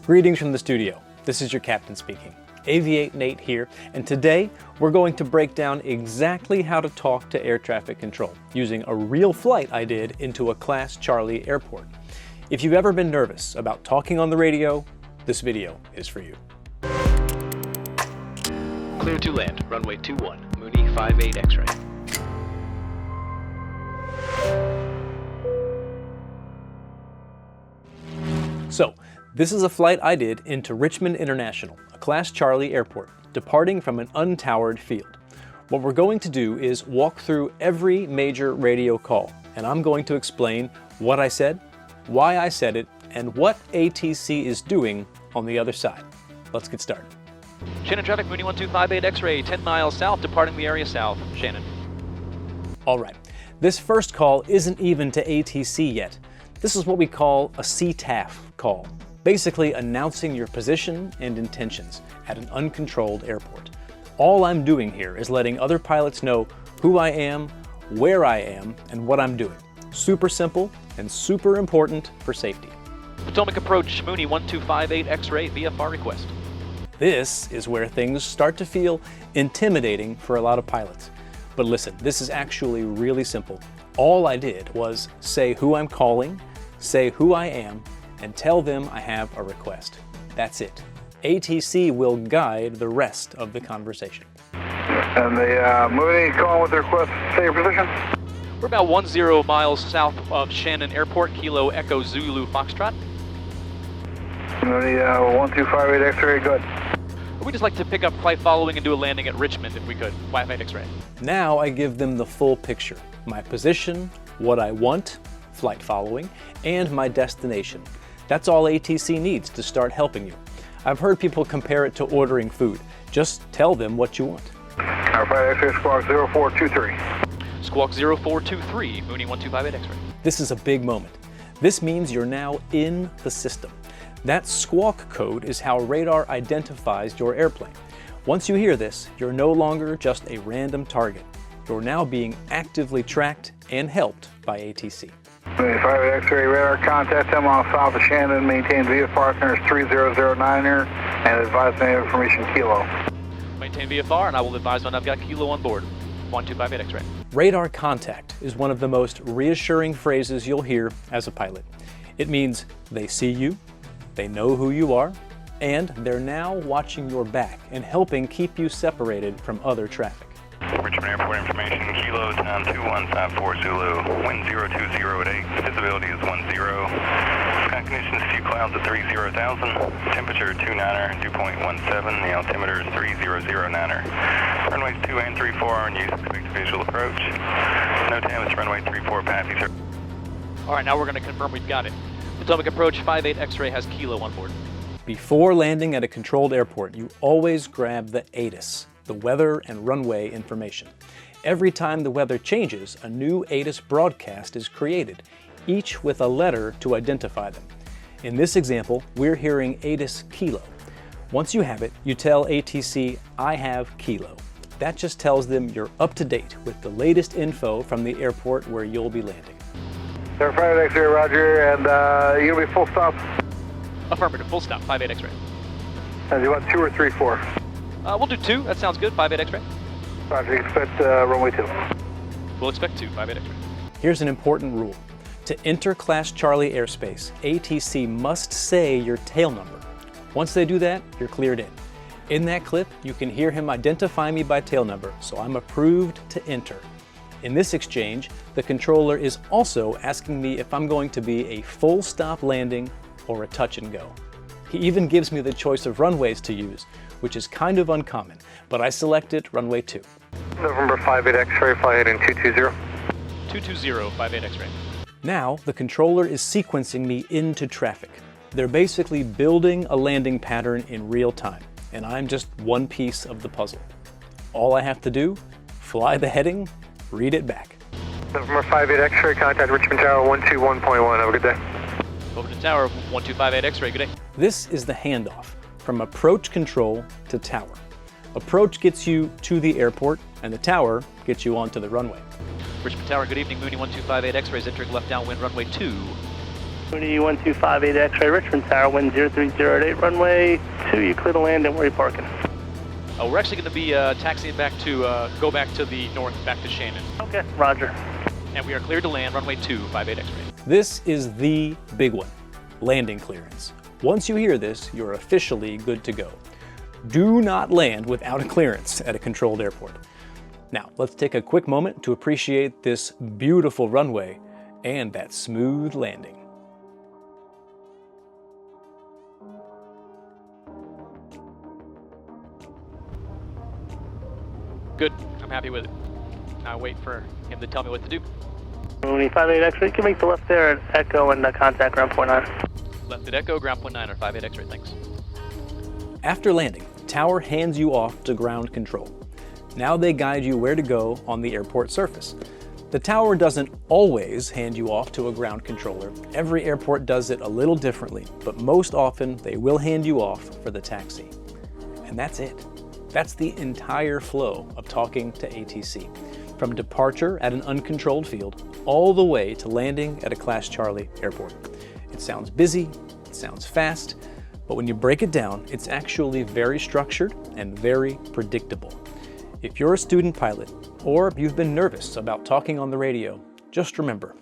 Greetings from the studio. This is your captain speaking. Aviate Nate here, and today we're going to break down exactly how to talk to air traffic control using a real flight I did into a Class Charlie airport. If you've ever been nervous about talking on the radio, this video is for you. Clear to land, runway 21, Mooney 58 X-ray. So, this is a flight I did into Richmond International, a Class Charlie airport, departing from an untowered field. What we're going to do is walk through every major radio call, and I'm going to explain what I said, why I said it, and what ATC is doing on the other side. Let's get started. Shannon traffic, Mooney 1258 X-ray, 10 miles south, departing the area south. Shannon. All right, this first call isn't even to ATC yet. This is what we call a CTAF call, basically announcing your position and intentions at an uncontrolled airport. All I'm doing here is letting other pilots know who I am, where I am, and what I'm doing. Super simple and super important for safety. Potomac approach, Mooney 1258 X-ray, VFR request. This is where things start to feel intimidating for a lot of pilots. But listen, this is actually really simple. All I did was say who I'm calling, say who I am, and tell them I have a request. That's it. ATC will guide the rest of the conversation. And the Mooney calling with the request, say your position. We're about 10 miles south of Shannon Airport, Kilo Echo Zulu Foxtrot. Mooney 1258 X-ray, good. We'd just like to pick up flight following and do a landing at Richmond if we could. 58 X-ray. Now I give them the full picture. My position, what I want, flight following, and my destination. That's all ATC needs to start helping you. I've heard people compare it to ordering food. Just tell them what you want. Alpha X-ray squawk 0423. Squawk 0423, Mooney 1258 X-ray. This is a big moment. This means you're now in the system. That squawk code is how radar identifies your airplane. Once you hear this, you're no longer just a random target. You're now being actively tracked and helped by ATC. 58 X-ray radar, contact them on south of Shannon, maintain VFR partners 3009er, and advise me information Kilo. Maintain VFR, and I will advise when I've got Kilo on board. 1258 X-ray. Radar contact is one of the most reassuring phrases you'll hear as a pilot. It means they see you, they know who you are, and they're now watching your back and helping keep you separated from other traffic. Richmond Airport information, Kilo 92154 Zulu, wind 020 at 8, visibility is 10. Sky conditions, few clouds at 30,000, temperature 29er, dew point 17, the altimeter is 3009er. Runways 2 and 34 are in use, expect visual approach. No damage, runway 34 passy, sir. All right, now we're going to confirm we've got it. Potomac approach, 58 X-ray has Kilo on board. Before landing at a controlled airport, you always grab the ATIS, the weather and runway information. Every time the weather changes, a new ATIS broadcast is created, each with a letter to identify them. In this example, we're hearing ATIS Kilo. Once you have it, you tell ATC, I have Kilo. That just tells them you're up to date with the latest info from the airport where you'll be landing. 58 X-ray, roger, and you're going to be full stop. Affirmative, full stop, 58 X-ray. And you want 2 or 3, 4? We'll do 2, that sounds good, 58 X-ray. Roger, expect runway 2. We'll expect 2, 58 X-ray. Here's an important rule. To enter Class Charlie airspace, ATC must say your tail number. Once they do that, you're cleared in. In that clip, you can hear him identify me by tail number, so I'm approved to enter. In this exchange, the controller is also asking me if I'm going to be a full stop landing or a touch and go. He even gives me the choice of runways to use, which is kind of uncommon, but I selected runway 2. November 58 X-ray, fly heading 220. 220, 58 X-ray. Now, the controller is sequencing me into traffic. They're basically building a landing pattern in real time, and I'm just one piece of the puzzle. All I have to do, fly the heading, read it back. November 58 X-ray, contact Richmond Tower 121.1. Have a good day. Over to tower, 1258 X-ray, good day. This is the handoff from approach control to tower. Approach gets you to the airport, and the tower gets you onto the runway. Richmond Tower, good evening, Mooney 1258 X-rays entering left downwind runway 2. Mooney 1258 X-ray, Richmond Tower, wind 03088, runway 2, you clear to land and where are you parking? We're actually going to be taxiing back to, go back to the north, back to Shannon. Okay, roger. And we are cleared to land, runway 258 X-ray. This is the big one, landing clearance. Once you hear this, you're officially good to go. Do not land without a clearance at a controlled airport. Now, let's take a quick moment to appreciate this beautiful runway and that smooth landing. Good, I'm happy with it. Now wait for him to tell me what to do. Mooney 58 X-ray, you can make the left there at Echo and contact ground point 9. Left at Echo, ground point 9 or 58 X-ray, thanks. After landing, tower hands you off to ground control. Now they guide you where to go on the airport surface. The tower doesn't always hand you off to a ground controller. Every airport does it a little differently, but most often they will hand you off for the taxi. And that's it. That's the entire flow of talking to ATC, from departure at an uncontrolled field all the way to landing at a Class Charlie airport. It sounds busy, it sounds fast, but when you break it down, it's actually very structured and very predictable. If you're a student pilot, or you've been nervous about talking on the radio, just remember,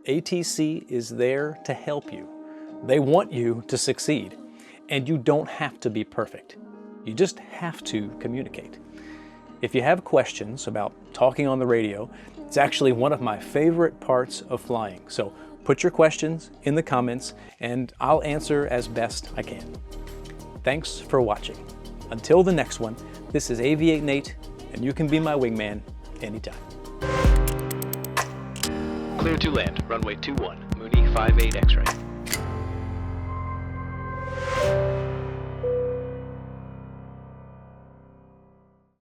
ATC is there to help you. They want you to succeed, and you don't have to be perfect. You just have to communicate. If you have questions about talking on the radio, it's actually one of my favorite parts of flying. So put your questions in the comments and I'll answer as best I can. Thanks for watching. Until the next one, this is Aviate Nate, and you can be my wingman anytime. Clear to land, runway 21, Mooney 58 X-ray.